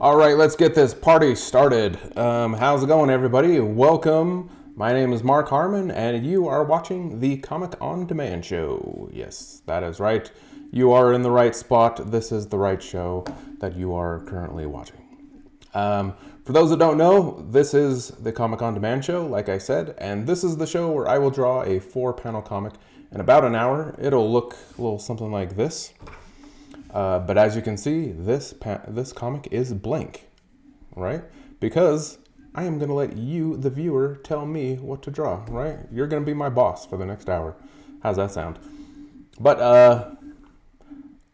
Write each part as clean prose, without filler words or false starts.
All right, let's get this party started. How's it going, everybody? Welcome. My name is Mark Harmon, and you are watching the Comic On Demand Show. Yes, that is right. You are in the right spot. This is the right show that you are currently watching. For those that don't know, this is the Comic On Demand Show, like I said, and this is the show where I will draw a 4-panel comic in about an hour. It'll look a little something like this. But as you can see, this comic is blank, right? Because I am going to let you, the viewer, tell me what to draw, right? You're going to be my boss for the next hour. How's that sound? But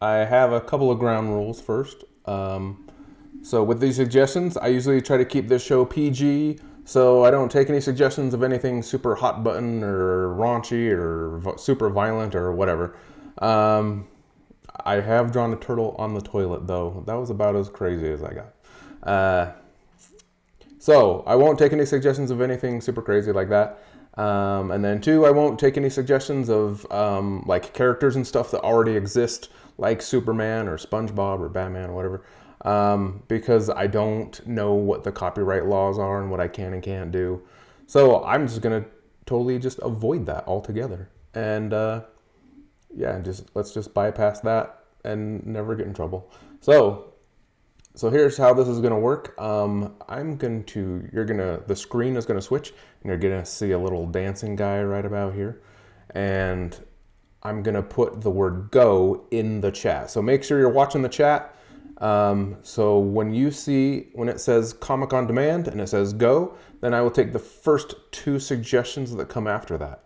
I have a couple of ground rules first. So with these suggestions, I usually try to keep this show PG, so I don't take any suggestions of anything super hot button or raunchy or super violent or whatever. I have drawn a turtle on the toilet, though. That was about as crazy as I got. So I won't take any suggestions of anything super crazy like that. And then two, I won't take any suggestions of like characters and stuff that already exist, like Superman or SpongeBob or Batman or whatever, because I don't know what the copyright laws are and what I can and can't do. So I'm just gonna totally just avoid that altogether. And yeah, let's just bypass that and never get in trouble. So here's how this is gonna work. The screen is gonna switch, and you're gonna see a little dancing guy right about here, and I'm gonna put the word "go" in the chat. So make sure you're watching the chat. So when it says Comic On Demand and it says "go," then I will take the first two suggestions that come after that.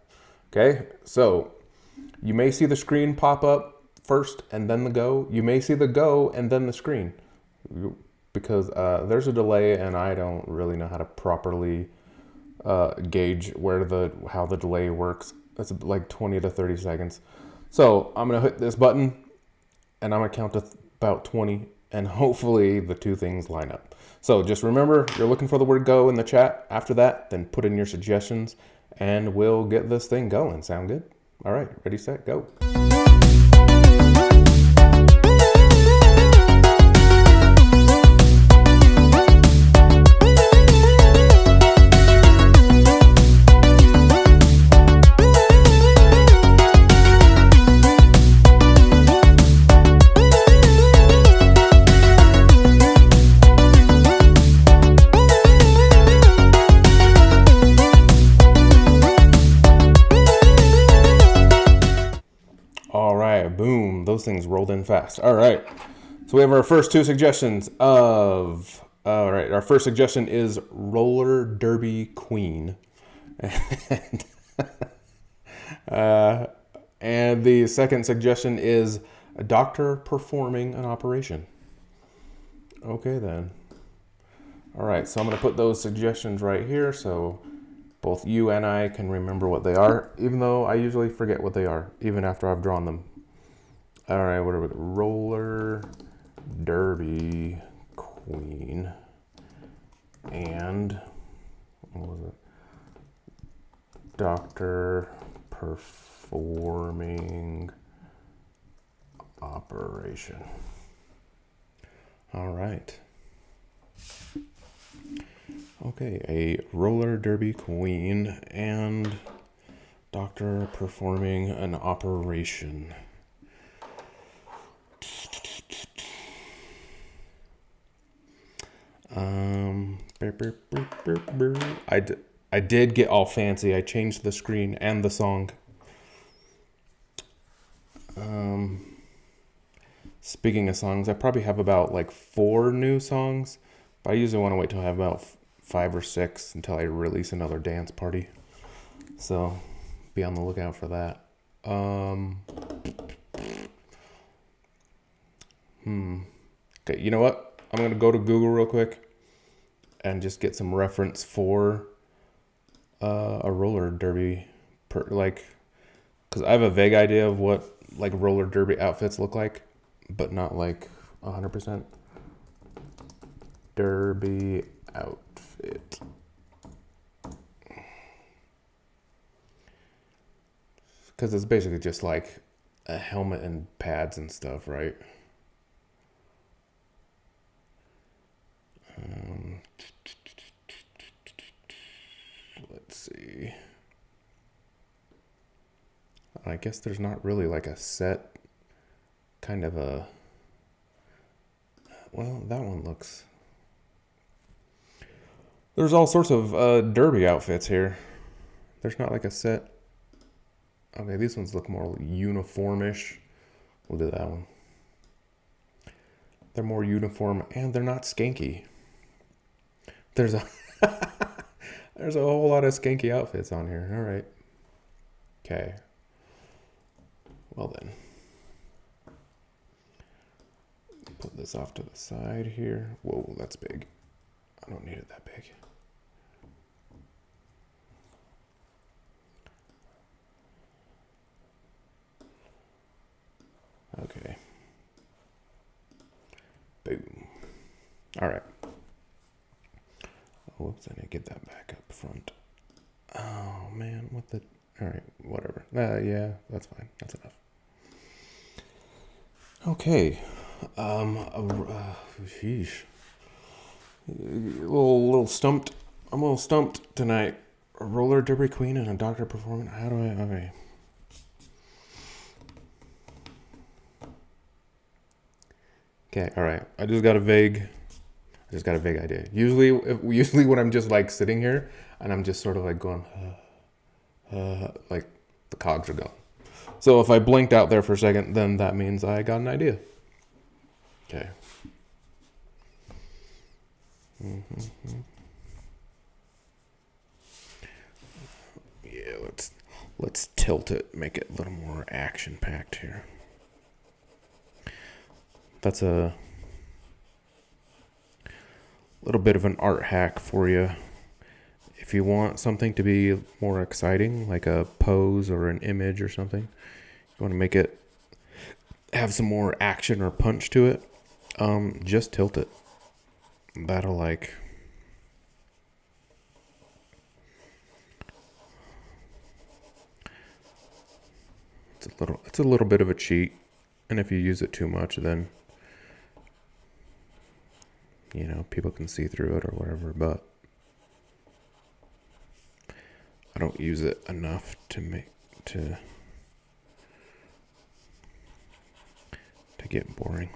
Okay, so you may see the screen pop up first and then the go. You may see the go and then the screen, because there's a delay and I don't really know how to properly gauge how the delay works. It's like 20 to 30 seconds. So I'm gonna hit this button and I'm gonna count to about 20, and hopefully the two things line up. So just remember, you're looking for the word "go" in the chat. After that, then put in your suggestions and we'll get this thing going. Sound good? All right, ready, set, go. Boom, those things rolled in fast. All right, so we have our first two suggestions of, all right, our first suggestion is Roller Derby Queen. And the second suggestion is a doctor performing an operation. Okay then. All right, so I'm gonna put those suggestions right here so both you and I can remember what they are, even though I usually forget what they are, even after I've drawn them. All right, what are we? Roller Derby Queen and what was it? Doctor performing operation. All right. Okay, a roller derby queen and doctor performing an operation. I did get all fancy. I changed the screen and the song. Speaking of songs, I probably have about like 4 new songs, but I usually want to wait till I have about 5 or 6 until I release another dance party. So be on the lookout for that. Okay, you know what? I'm going to go to Google real quick and just get some reference for a roller derby, because I have a vague idea of what like roller derby outfits look like, but not like 100%. Derby outfit. Because it's basically just like a helmet and pads and stuff, right? Um, let's see. I guess there's not really like a set kind of a. Well, that one looks. There's all sorts of derby outfits here. There's not like a set. Okay, these ones look more uniformish. We'll do that one. They're more uniform and they're not skanky. There's a there's a whole lot of skanky outfits on here. All right. Okay. Well then. Put this off to the side here. Whoa, that's big. I don't need it that big. Okay. Boom. All right. Oh, whoops, I need to get that back up front. Oh, man, what the... All right, whatever. Yeah, that's fine. That's enough. Okay. Sheesh. A little stumped. I'm a little stumped tonight. A roller derby queen and a doctor performing. How do I... Okay. Okay, all right. I just got a vague idea. Usually when I'm just like sitting here and I'm just sort of like going, like the cogs are going. So if I blinked out there for a second, then that means I got an idea. Okay. Mm-hmm. Yeah, let's tilt it, make it a little more action packed here. That's a little bit of an art hack for you. If you want something to be more exciting, like a pose or an image or something, you want to make it have some more action or punch to it, just tilt it. That'll like... It's a little bit of a cheat, and if you use it too much, then people can see through it or whatever, but I don't use it enough to get boring.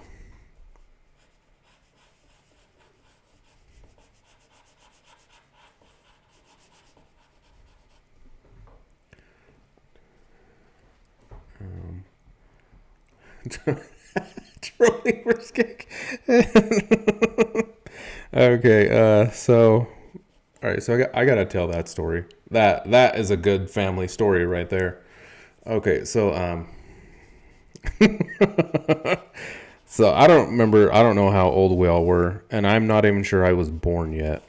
Trolling for skink. Okay, so all right, so I gotta tell that story. That is a good family story right there. Okay, so so I don't know how old we all were, and I'm not even sure I was born yet.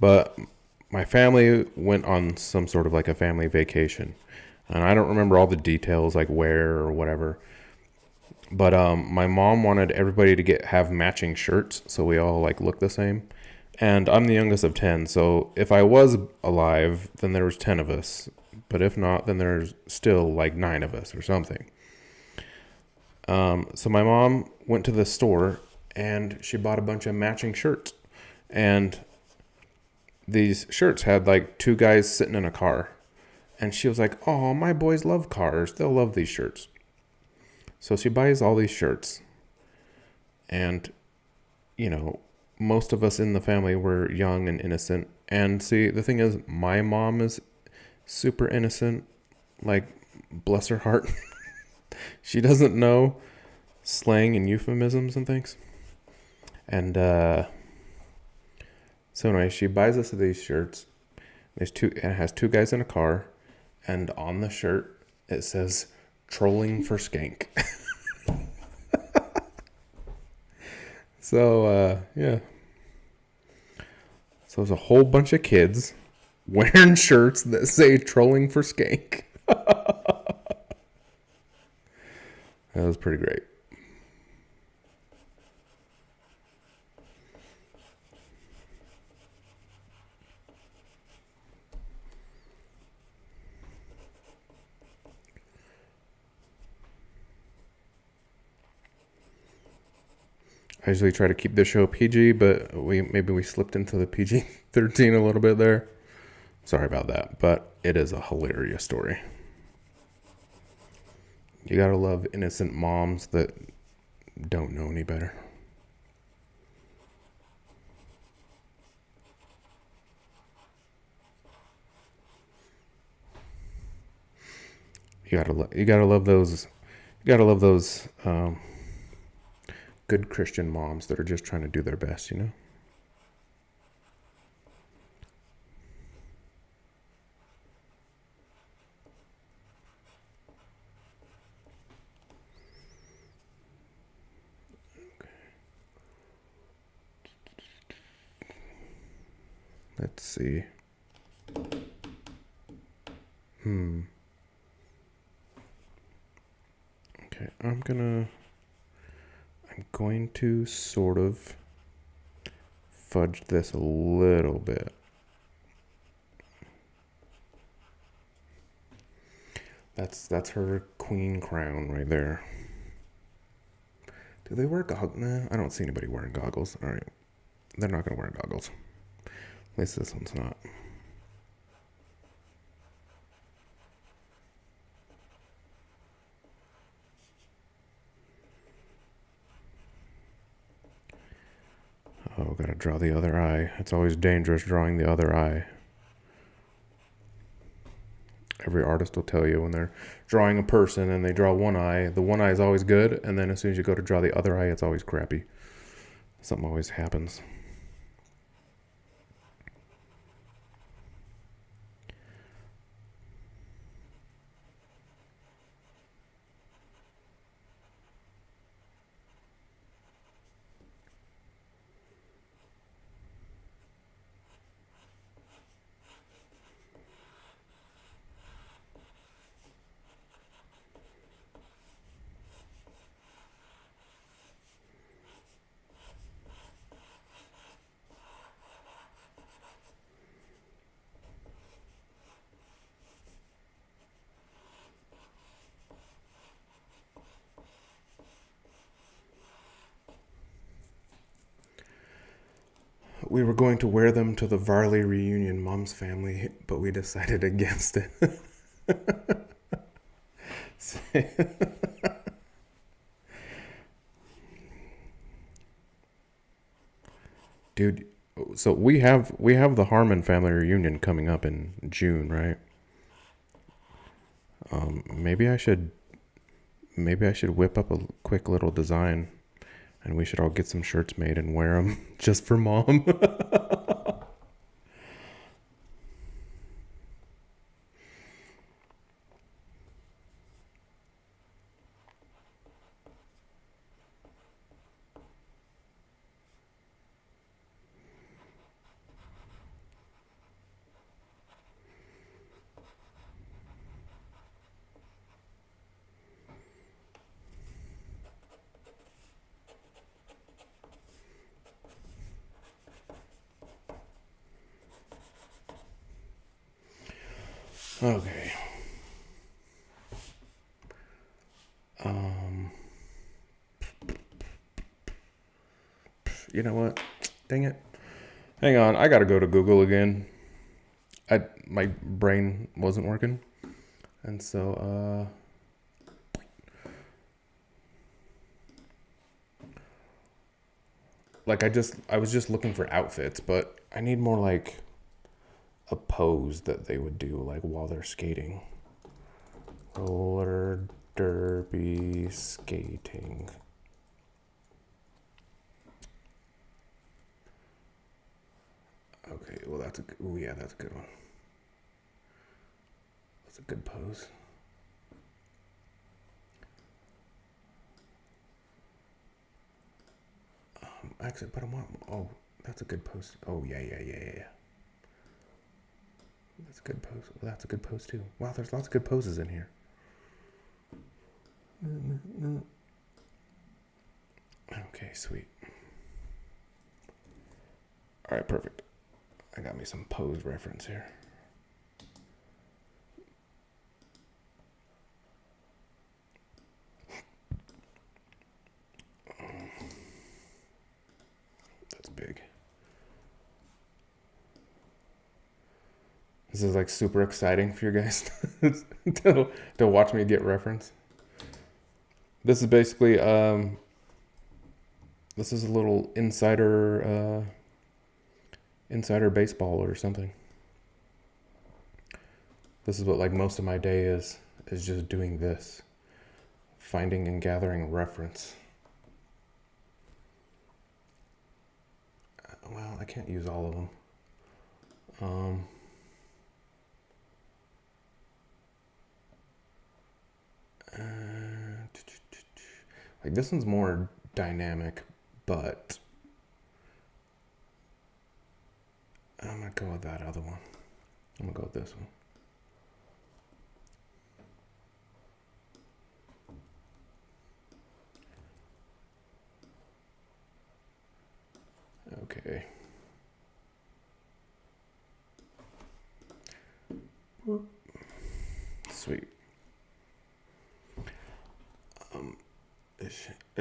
But my family went on some sort of like a family vacation, and I don't remember all the details, like where or whatever. But my mom wanted everybody to have matching shirts, so we all like look the same. And I'm the youngest of 10, so if I was alive, then there was 10 of us. But if not, then there's still like 9 of us or something. So my mom went to the store and she bought a bunch of matching shirts. And these shirts had like 2 guys sitting in a car. And she was like, "Oh, my boys love cars. They'll love these shirts." So she buys all these shirts. And, most of us in the family were young and innocent. And see, the thing is, my mom is super innocent. Like, bless her heart. She doesn't know slang and euphemisms and things. And so anyway, she buys us these shirts. It has 2 guys in a car. And on the shirt, it says, "Trolling for Skank." So, yeah. So there's a whole bunch of kids wearing shirts that say "Trolling for Skank." That was pretty great. I usually try to keep this show PG, but maybe we slipped into the PG-13 a little bit there. Sorry about that, but it is a hilarious story. You gotta love innocent moms that don't know any better. You gotta love those. You gotta love those good Christian moms that are just trying to do their best. You know. Let's see. Okay, I'm going to sort of fudge this a little bit. That's her queen crown right there. Do they wear goggles? Nah, I don't see anybody wearing goggles. All right, they're not gonna wear goggles. At least this one's not. Oh, gotta draw the other eye. It's always dangerous drawing the other eye. Every artist will tell you when they're drawing a person and they draw one eye, the one eye is always good, and then as soon as you go to draw the other eye, it's always crappy. Something always happens. We were going to wear them to the Varley reunion, Mom's family, but we decided against it. Dude, so we have the Harmon family reunion coming up in June, right? Maybe I should whip up a quick little design, and we should all get some shirts made and wear them just for Mom. Okay. You know what? Dang it. Hang on, I gotta go to Google again. My brain wasn't working. And so, like I was just looking for outfits, but I need more like a pose that they would do like while they're skating. Roller derby skating. Okay, well that's a good, ooh, yeah, that's a good one. That's a good pose. Actually, but I want, oh, that's a good pose. Oh, yeah. That's a good pose. Well, that's a good pose too. Wow, there's lots of good poses in here. Okay, sweet. All right, perfect. I got me some pose reference here. This is like super exciting for you guys to watch me get reference. This is basically this is a little insider baseball or something. This is what like most of my day is just doing this, finding and gathering reference. Well, I can't use all of them. Like this one's more dynamic, but I'm gonna go with that other one. I'm gonna go with this one. Okay. Sweet.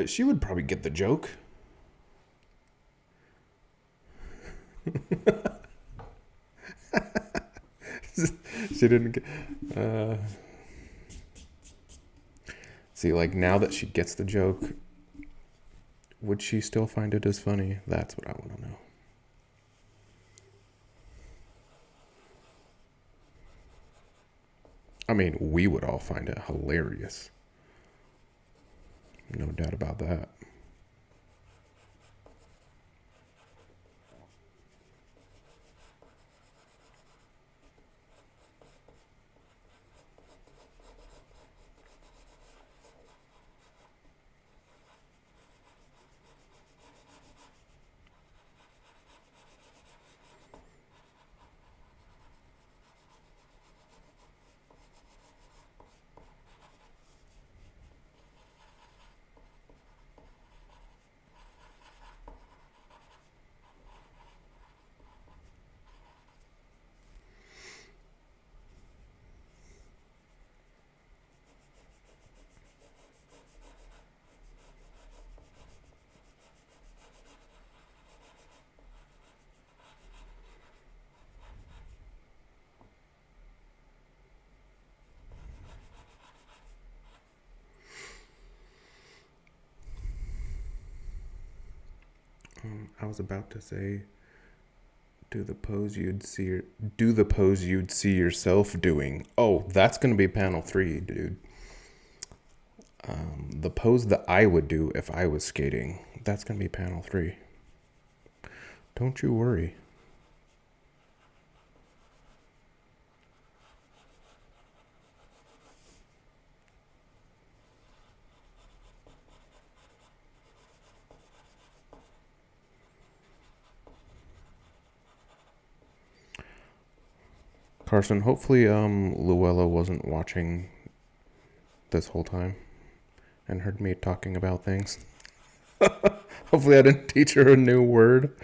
She would probably get the joke. She didn't get. See, like now that she gets the joke, would she still find it as funny? That's what I want to know. I mean, we would all find it hilarious. No doubt about that. I was about to say, do the pose you'd see yourself doing. Oh, that's gonna be panel 3, dude. The pose that I would do if I was skating. That's gonna be panel 3. Don't you worry. Carson, hopefully Luella wasn't watching this whole time and heard me talking about things. Hopefully I didn't teach her a new word.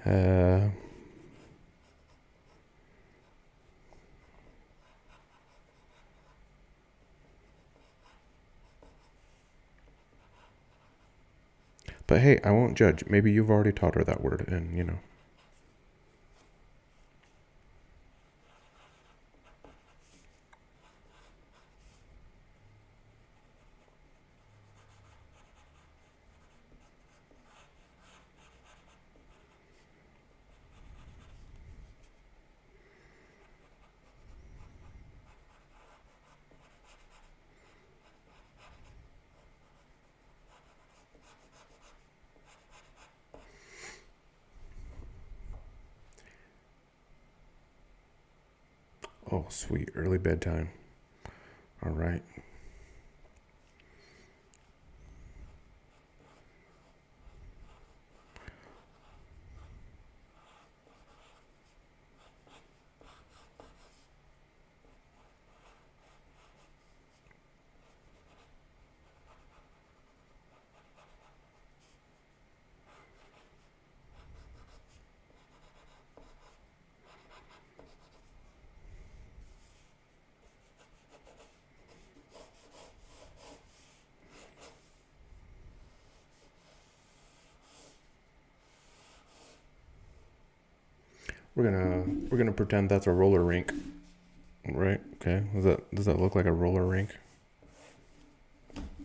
But hey, I won't judge. Maybe you've already taught her that word and, you know. Oh, sweet. Early bedtime. All right. We're gonna pretend that's a roller rink. Right. Okay. Does that look like a roller rink?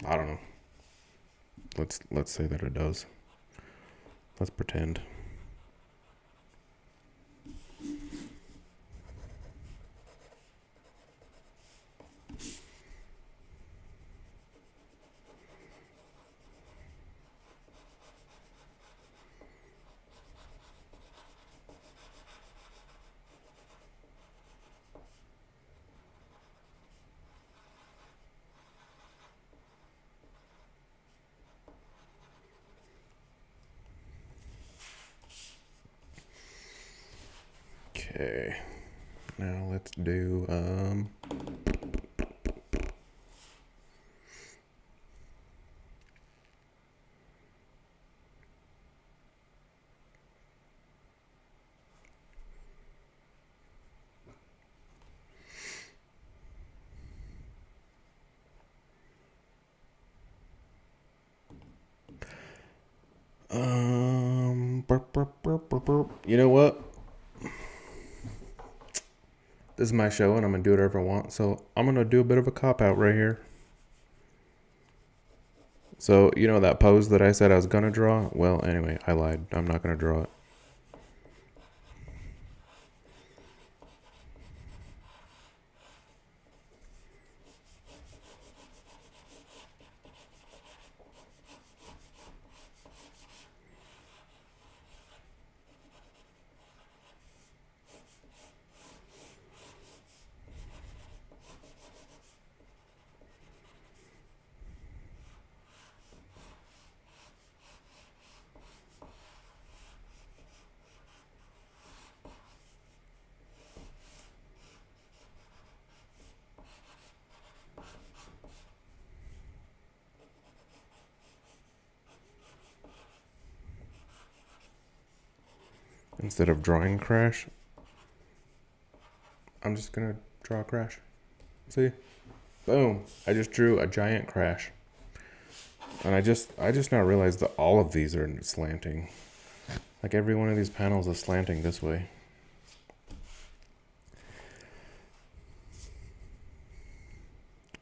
I don't know. Let's say that it does. Let's pretend. Okay. Now let's do you know what? This is my show and I'm gonna do whatever I want, so I'm gonna do a bit of a cop out right here. So, you know that pose that I said I was gonna draw? Well, anyway, I lied. I'm not gonna draw it. Instead of drawing Crash, I'm just gonna draw Crash. See? Boom. I just drew a giant Crash. And I just now realized that all of these are slanting. Like every one of these panels is slanting this way.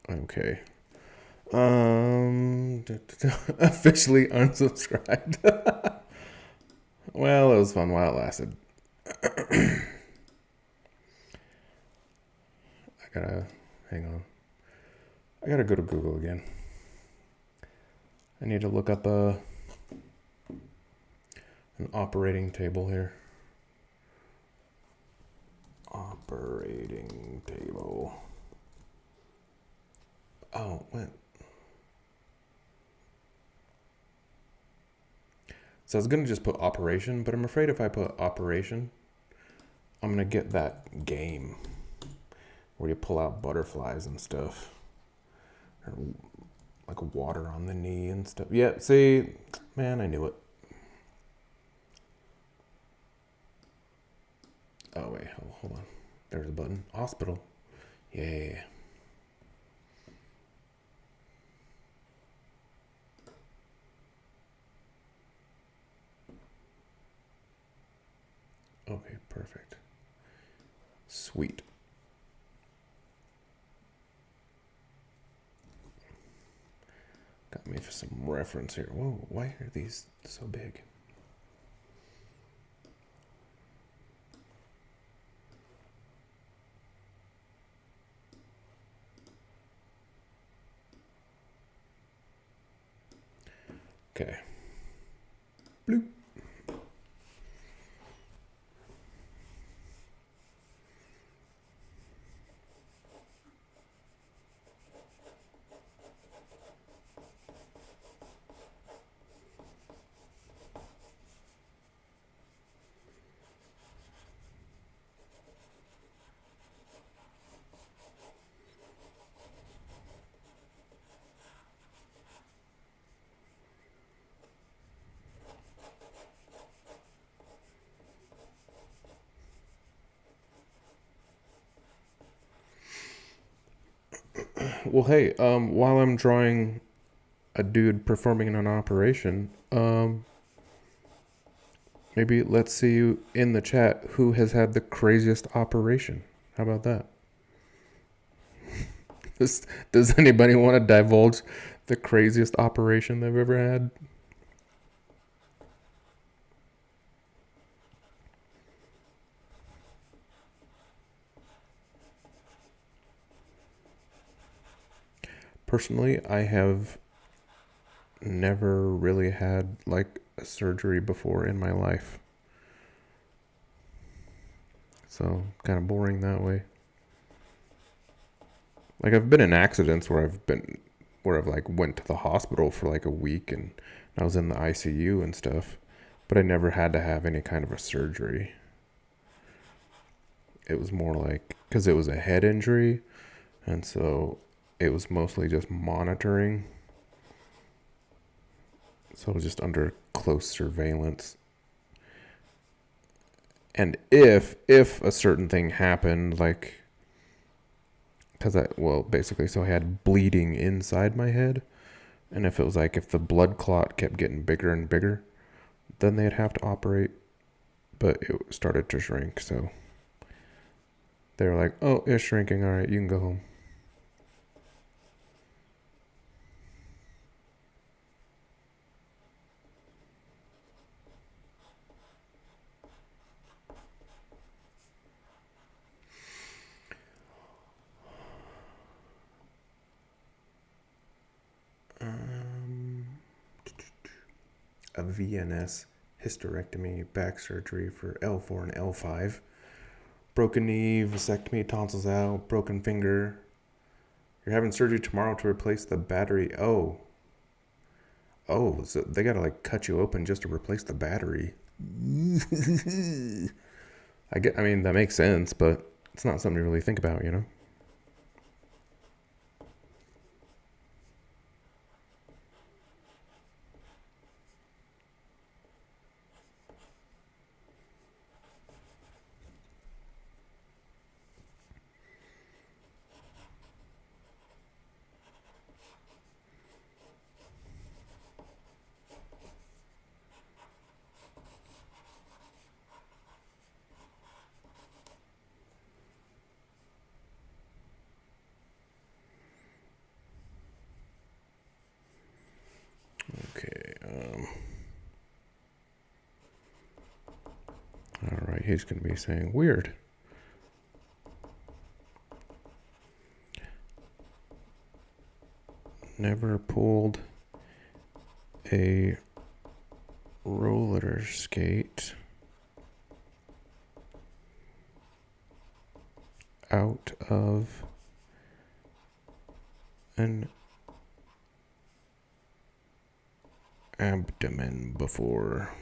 Okay. Officially unsubscribed. Well, it was fun while it lasted. Hang on. I gotta go to Google again. I need to look up an operating table here. Operating table. Oh, what? So I was gonna just put operation, but I'm afraid if I put operation, I'm gonna get that game where you pull out butterflies and stuff. Or like water on the knee and stuff. Yeah, see, man, I knew it. Oh, wait, hold on. There's a button. Hospital. Yeah. Okay, perfect. Sweet. Got me for some reference here. Whoa, why are these so big? Okay. Bloop. Well, hey, while I'm drawing a dude performing an operation, maybe let's see in the chat who has had the craziest operation. How about that? Does anybody want to divulge the craziest operation they've ever had? Personally, I have never really had like a surgery before in my life. So kind of boring that way. Like I've been in accidents where I've like went to the hospital for like a week and I was in the ICU and stuff, but I never had to have any kind of a surgery. It was more like because it was a head injury, and so it was mostly just monitoring. So it was just close surveillance. And if a certain thing happened, like basically, so I had bleeding inside my head, and if the blood clot kept getting bigger and bigger, then they'd have to operate, but it started to shrink, so they were like, oh, it's shrinking, all right, you can go home. A VNS hysterectomy, back surgery for L4 and L5. Broken knee, vasectomy, tonsils out, broken finger. You're having surgery tomorrow to replace the battery. Oh, so they gotta like cut you open just to replace the battery. I mean, that makes sense, but it's not something to really think about, you know? Okay, all right, he's going to be saying weird. Never pulled a roller skate out of an abdomen before.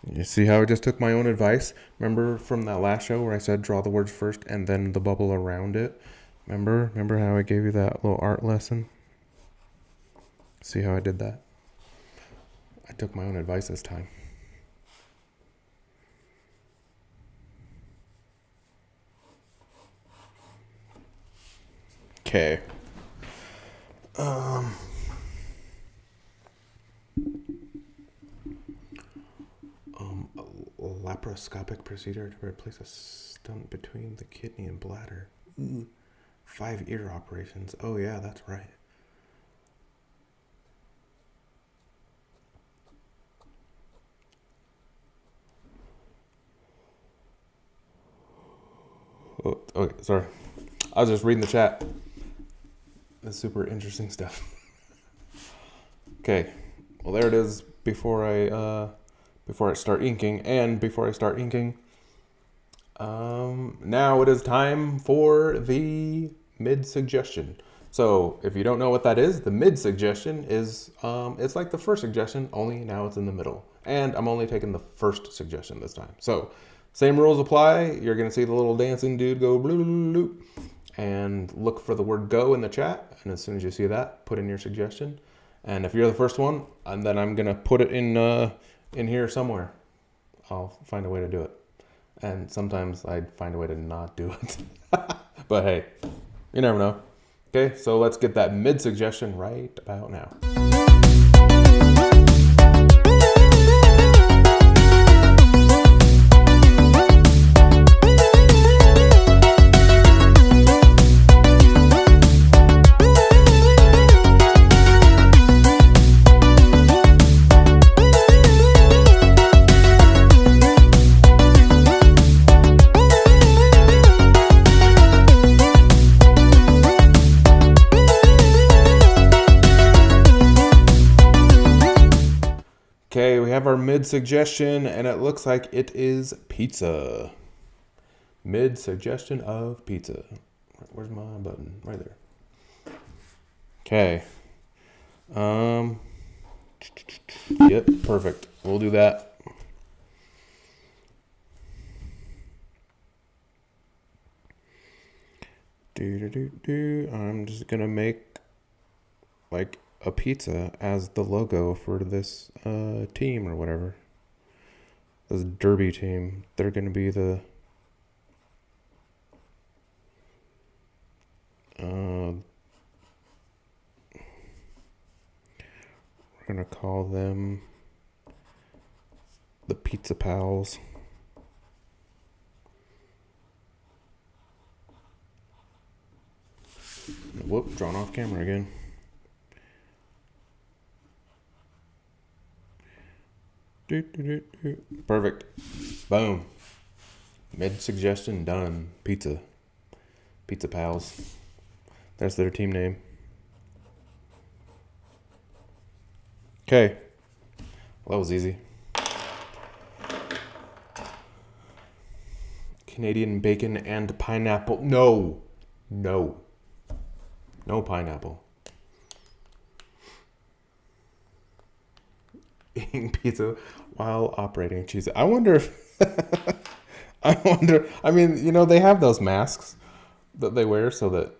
You see how I just took my own advice? Remember from that last show where I said draw the words first and then the bubble around it? Remember how I gave you that little art lesson? See how I did that? I took my own advice this time. Okay. A laparoscopic procedure to replace a stunt between the kidney and bladder. 5 ear operations. Oh yeah, that's right. Oh, okay, sorry. I was just reading the chat. That's super interesting stuff. Okay, well there it is. Before I start inking, now it is time for the mid suggestion. So if you don't know what that is, the mid suggestion is it's like the first suggestion, only now it's in the middle. And I'm only taking the first suggestion this time. So same rules apply. You're gonna see the little dancing dude go blue, blue, blue, and look for the word go in the chat. And as soon as you see that, put in your suggestion. And if you're the first one, and then I'm gonna put it in here somewhere. I'll find a way to do it. And sometimes I'd find a way to not do it. But hey, you never know. Okay, so let's get that mid suggestion right about now. mid-suggestion, and it looks like it is pizza. Mid-suggestion of pizza. Where's my button? Right there. Okay. Yep, perfect. We'll do that. I'm just gonna make like a pizza as the logo for this team or whatever. This derby team. They're gonna be the we're gonna call them the Pizza Pals. Whoop, drawn off camera again. Perfect. Boom. Mid-suggestion done. Pizza. Pizza Pals. That's their team name. Okay. Well, that was easy. Canadian bacon and pineapple. No. No pineapple. Eating pizza while operating cheese. I wonder if I mean, they have those masks that they wear so that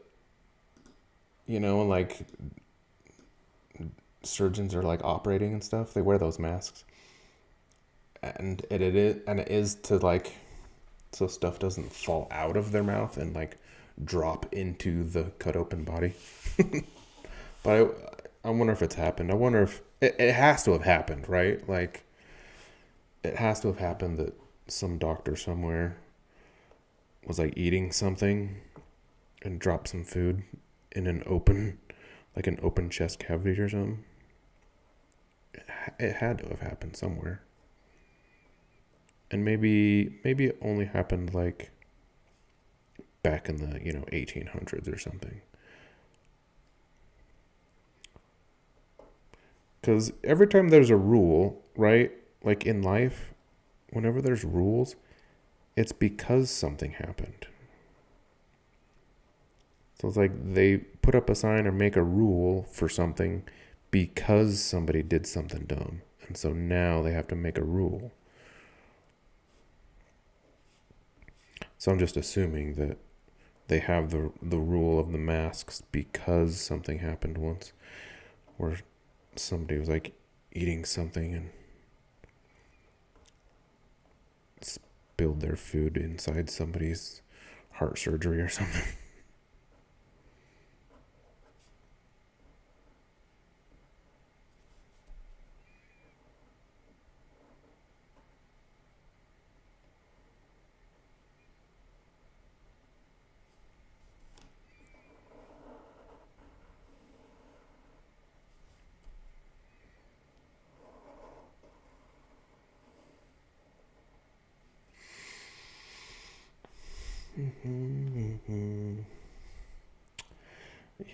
like surgeons are like operating and stuff. They wear those masks. And it is to like so stuff doesn't fall out of their mouth and like drop into the cut open body. But I wonder if it's happened. I wonder if it has to have happened, right? Like it has to have happened that some doctor somewhere was like eating something and dropped some food in an open chest cavity or something. It had to have happened somewhere. And maybe it only happened like back in the 1800s or something. Because every time there's a rule, right? Like in life, whenever there's rules, it's because something happened. So it's like they put up a sign or make a rule for something because somebody did something dumb. And so now they have to make a rule. So I'm just assuming that they have the rule of the masks because something happened once where somebody was like eating something and spilled their food inside somebody's heart surgery or something.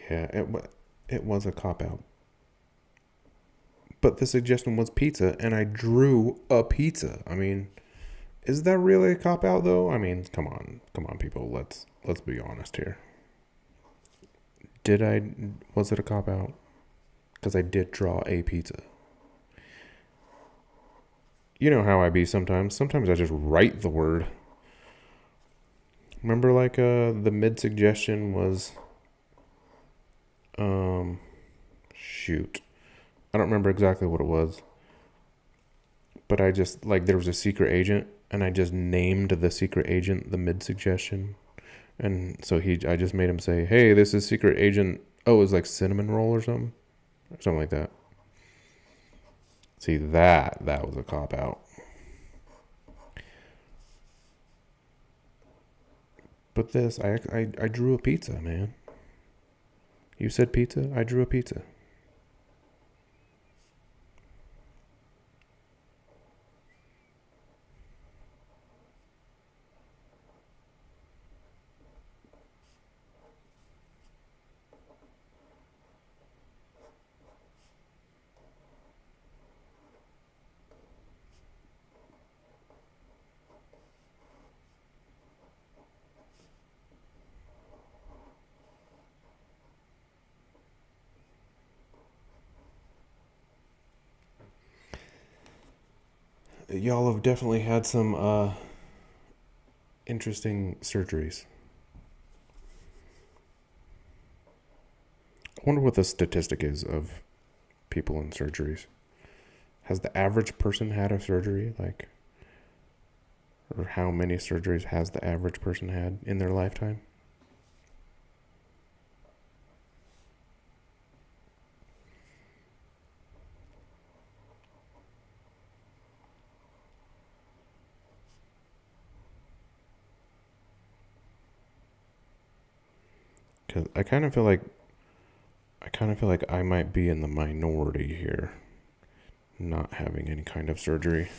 Yeah, it was a cop-out. But the suggestion was pizza, and I drew a pizza. I mean, is that really a cop-out, though? I mean, come on, people. Let's be honest here. Was it a cop-out? Because I did draw a pizza. You know how I be sometimes. Sometimes I just write the word. Remember, like, the mid-suggestion was... shoot. I don't remember exactly what it was. But I just, like, there was a secret agent, and I just named the secret agent the mid-suggestion. And so I just made him say, hey, this is secret agent... Oh, it was like cinnamon roll or something? Or something like that. See, that was a cop-out. But this, I drew a pizza, man. You said pizza? I drew a pizza. y'all have definitely had some interesting surgeries. I wonder what the statistic is of people in surgeries. Has the average person had a surgery? Or how many surgeries has the average person had in their lifetime? Because I kind of feel like I might be in the minority here, not having any kind of surgery.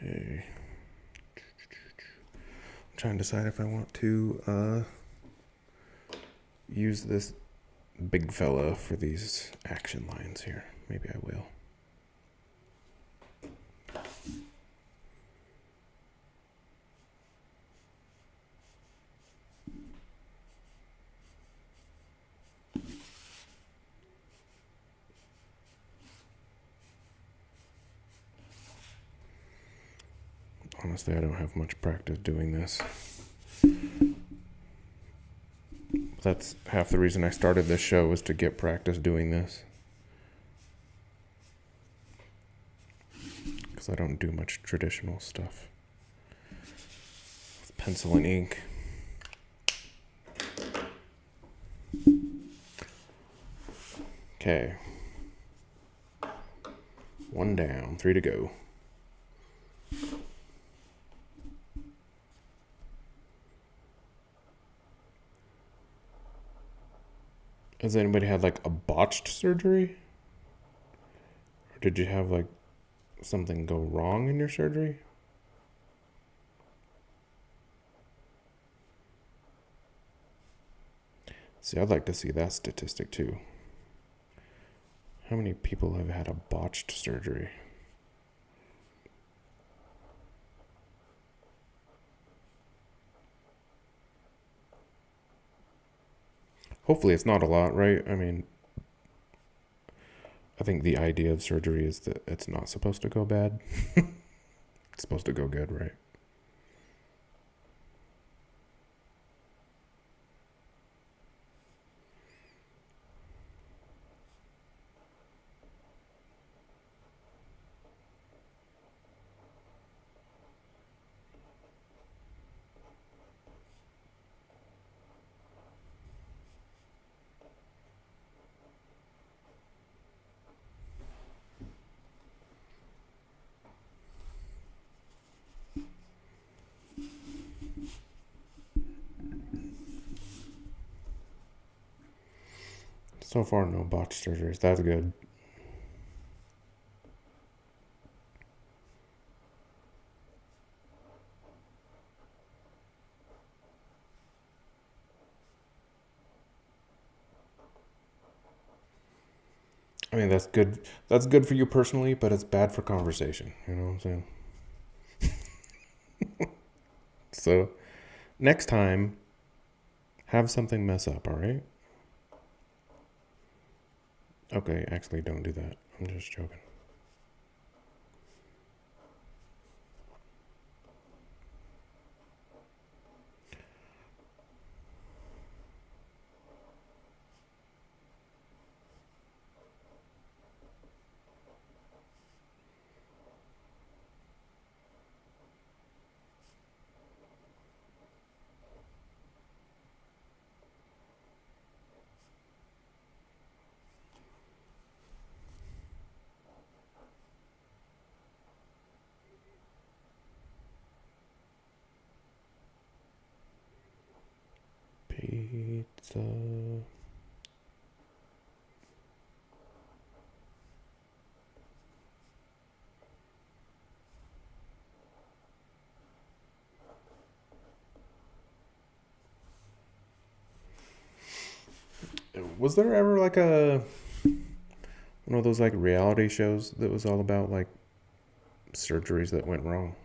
Okay. I'm trying to decide if I want to use this big fella for these action lines here. Maybe I will. Honestly, I don't have much practice doing this. That's half the reason I started this show, was to get practice doing this. Because I don't do much traditional stuff with pencil and ink. Okay. 1 down, 3 to go. Has anybody had a botched surgery? Or did you have something go wrong in your surgery? See, I'd like to see that statistic too. How many people have had a botched surgery? Hopefully it's not a lot, right? I mean, I think the idea of surgery is that it's not supposed to go bad. It's supposed to go good, right? So far, no botched surgeries. That's good. I mean, that's good. That's good for you personally, but it's bad for conversation. You know what I'm saying? So, next time, have something mess up, all right? Okay, actually, don't do that. I'm just joking. Pizza. Was there ever like one of those like reality shows that was all about like surgeries that went wrong?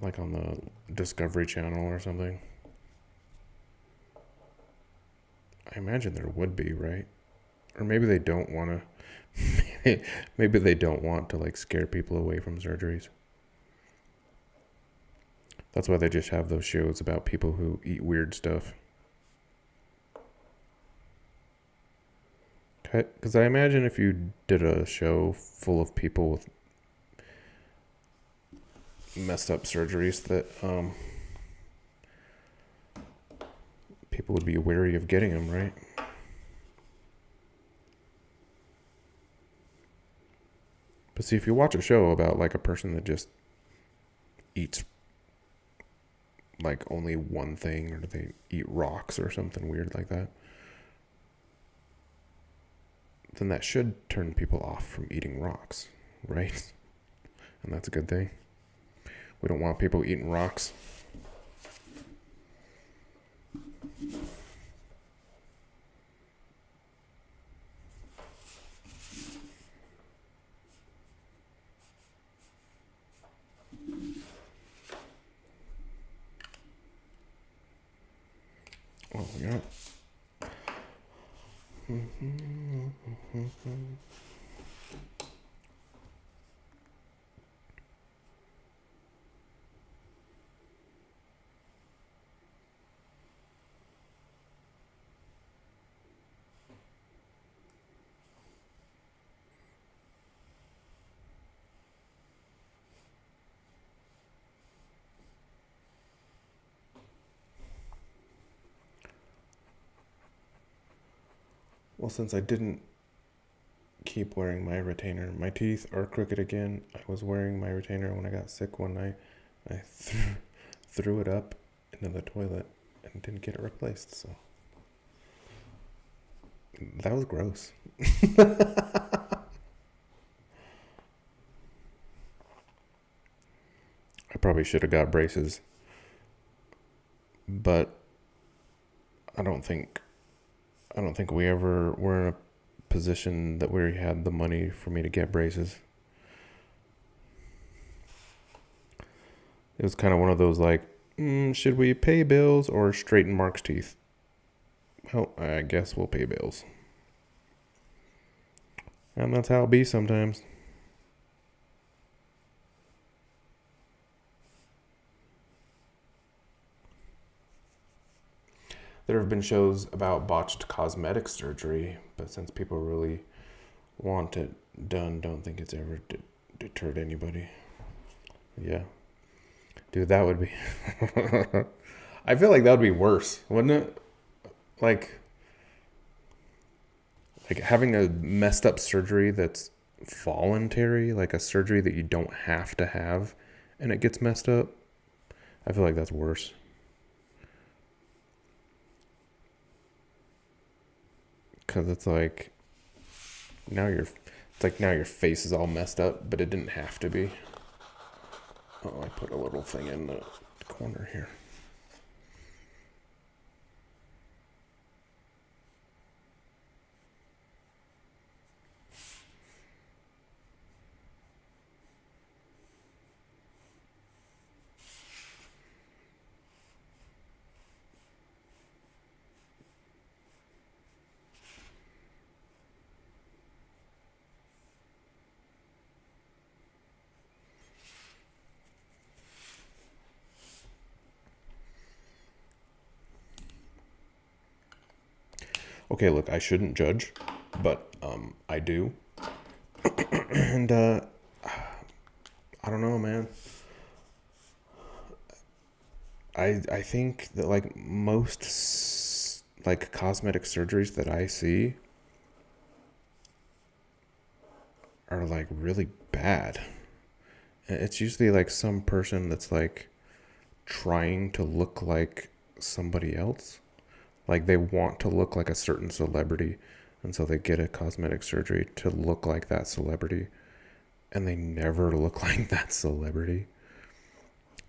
Like on the Discovery Channel or something? I imagine there would be, right? Or maybe they don't want to. Maybe they don't want to like scare people away from surgeries. That's why they just have those shows about people who eat weird stuff. Because I imagine if you did a show full of people with messed up surgeries, that people would be wary of getting them, right? But see, if you watch a show about like a person that just eats like only one thing, or they eat rocks or something weird like that, then that should turn people off from eating rocks, right? And that's a good thing. We don't want people eating rocks. Oh, yeah. Well, since I didn't keep wearing my retainer, my teeth are crooked again. I was wearing my retainer when I got sick one night. I threw it up into the toilet and didn't get it replaced, so that was gross. I probably should have got braces, but I don't think we ever were in a position that we had the money for me to get braces. It was kind of one of those like, should we pay bills or straighten Mark's teeth? Well, I guess we'll pay bills. And that's how it be sometimes. There have been shows about botched cosmetic surgery, but since people really want it done, don't think it's ever deterred anybody. Yeah. Dude, that would be... I feel like that would be worse, wouldn't it? Like having a messed up surgery that's voluntary, like a surgery that you don't have to have, and it gets messed up. I feel like that's worse. Because it's like now your face is all messed up, but it didn't have to be. Oh, I put a little thing in the corner here. Okay, look, I shouldn't judge, but I do. And I don't know, man. I think that like most like cosmetic surgeries that I see are like really bad. It's usually like some person that's like trying to look like somebody else. Like they want to look like a certain celebrity, and so they get a cosmetic surgery to look like that celebrity, and they never look like that celebrity.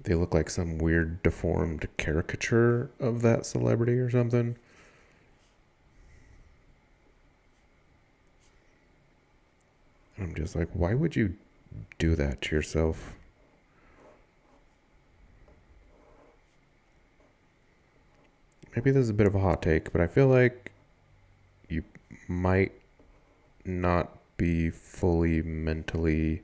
they look like some weird deformed caricature of that celebrity or something. I'm just like, why would you do that to yourself? Maybe this is a bit of a hot take, but I feel like you might not be fully mentally,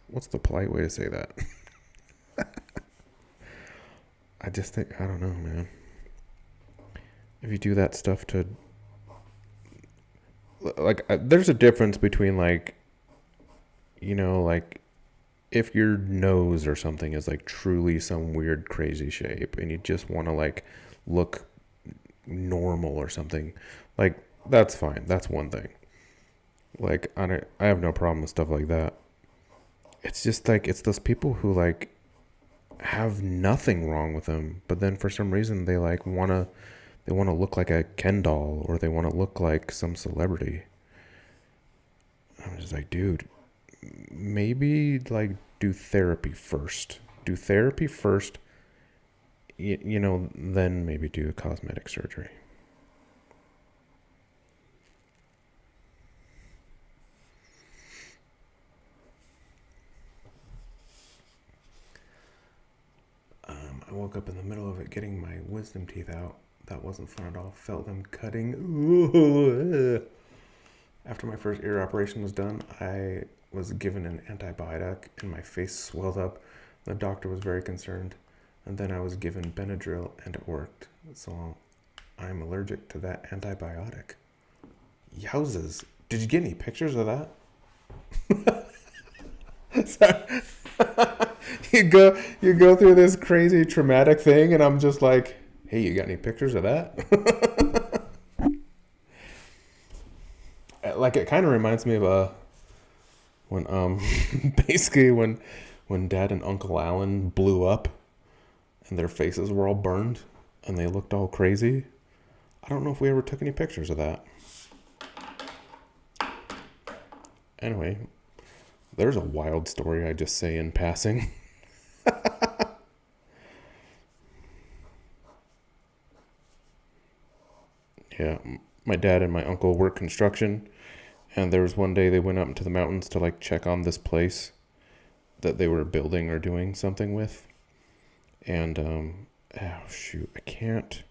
what's the polite way to say that? I just think, I don't know, man. If you do that stuff to, like, there's a difference between, like, like, if your nose or something is, like, truly some weird, crazy shape and you just want to, like, look normal or something, like, that's fine. That's one thing. Like, I have no problem with stuff like that. It's just, like, it's those people who, like, have nothing wrong with them, but then for some reason they, like, they want to look like a Ken doll, or they want to look like some celebrity. I'm just like, dude, maybe, like, do therapy first. Do therapy first, then maybe do a cosmetic surgery. I woke up in the middle of it getting my wisdom teeth out. That wasn't fun at all. Felt them cutting. Ooh. After my first ear operation was done, I was given an antibiotic and my face swelled up. The doctor was very concerned. And then I was given Benadryl and it worked. So I'm allergic to that antibiotic. Yowzas. Did you get any pictures of that? Sorry. you go through this crazy traumatic thing and I'm just like, hey, you got any pictures of that? Like, it kind of reminds me of when basically when Dad and Uncle Alan blew up and their faces were all burned and they looked all crazy. I don't know if we ever took any pictures of that. Anyway, there's a wild story I just say in passing. Yeah, my dad and my uncle work construction, and there was one day they went up into the mountains to, like, check on this place that they were building or doing something with. And I can't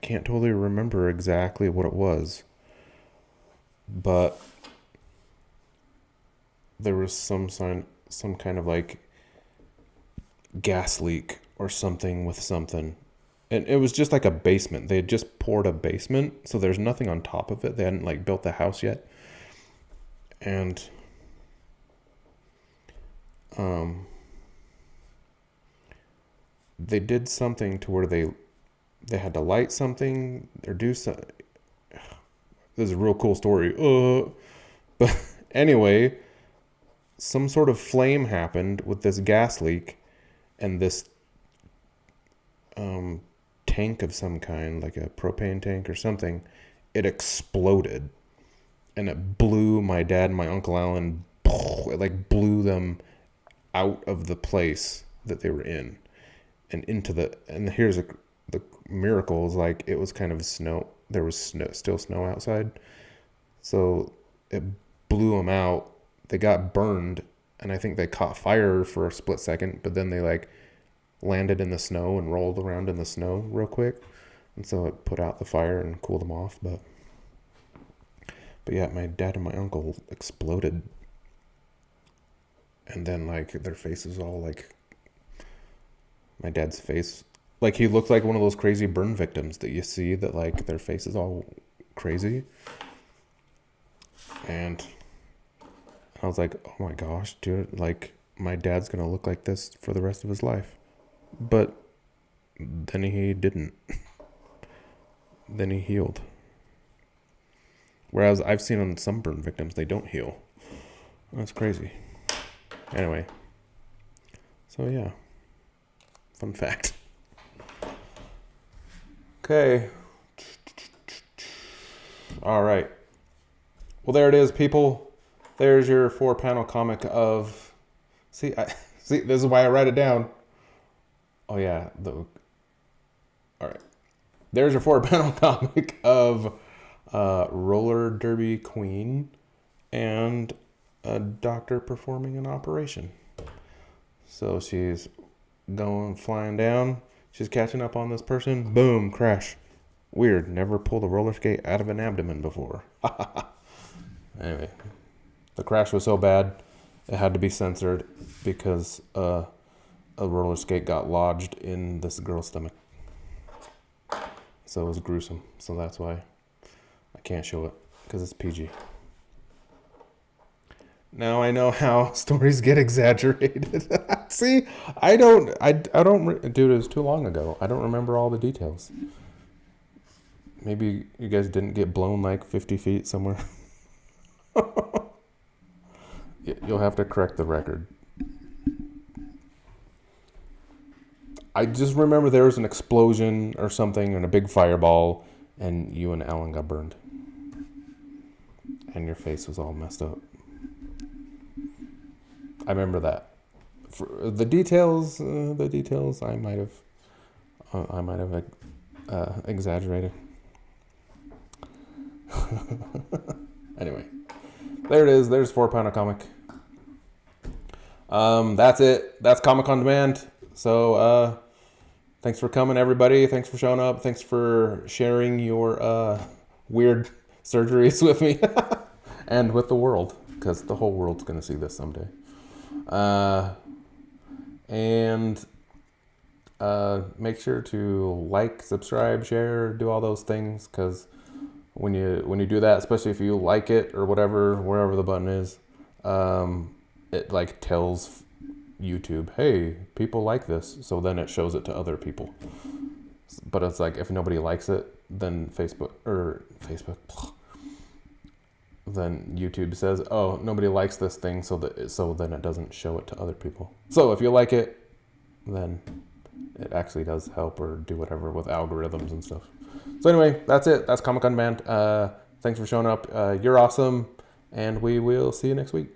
totally remember exactly what it was, but there was some kind of, like, gas leak or something with something. And it was just like a basement. They had just poured a basement, so there's nothing on top of it. They hadn't, like, built the house yet. And they did something to where they had to light something or do something. This is a real cool story. But anyway, some sort of flame happened with this gas leak, and this tank of some kind, like a propane tank or something, it exploded, and it blew my dad and my Uncle Alan. It, like, blew them out of the place that they were in, and into the. And here's the miracle is, like, it was kind of snow. There was still snow outside, so it blew them out. They got burned, and I think they caught fire for a split second, but then they, like, landed in the snow and rolled around in the snow real quick, and so it put out the fire and cooled them off. But yeah, my dad and my uncle exploded, and then, like, their faces all, like, my dad's face, like, he looked like one of those crazy burn victims that you see that, like, their face is all crazy. And I was like, oh my gosh, dude, like, my dad's gonna look like this for the rest of his life. But then he didn't. Then he healed. Whereas I've seen on some burn victims, they don't heal. That's crazy. Anyway. So yeah. Fun fact. Okay. All right. Well, there it is, people. there's your 4-panel comic of. See, see, this is why I write it down. Oh yeah, all right. There's your 4-panel comic of roller derby queen and a doctor performing an operation. So she's flying down. She's catching up on this person. Boom, crash. Weird. Never pulled a roller skate out of an abdomen before. Anyway, the crash was so bad, it had to be censored because a roller skate got lodged in this girl's stomach. So it was gruesome. So that's why I can't show it, because it's PG. Now I know how stories get exaggerated. See, I don't, dude, it was too long ago. I don't remember all the details. Maybe you guys didn't get blown like 50 feet somewhere. You'll have to correct the record. I just remember there was an explosion or something and a big fireball, and you and Alan got burned. And your face was all messed up. I remember that. For the details, I might have exaggerated. Anyway, there it is. There's 4-panel comic. That's it. That's Comic on Demand. So, thanks for coming, everybody. Thanks for showing up. Thanks for sharing your weird surgeries with me and with the world, because the whole world's going to see this someday. And make sure to like, subscribe, share, do all those things, because when you do that, especially if you like it or whatever, wherever the button is, it like tells YouTube, hey, people like this, so then it shows it to other people. But it's like, if nobody likes it, then then YouTube says, oh, nobody likes this thing, so then it doesn't show it to other people. So if you like it, then it actually does help or do whatever with algorithms and stuff. So anyway, that's it. That's Comic on Demand. Thanks for showing up. You're awesome, and we will see you next week.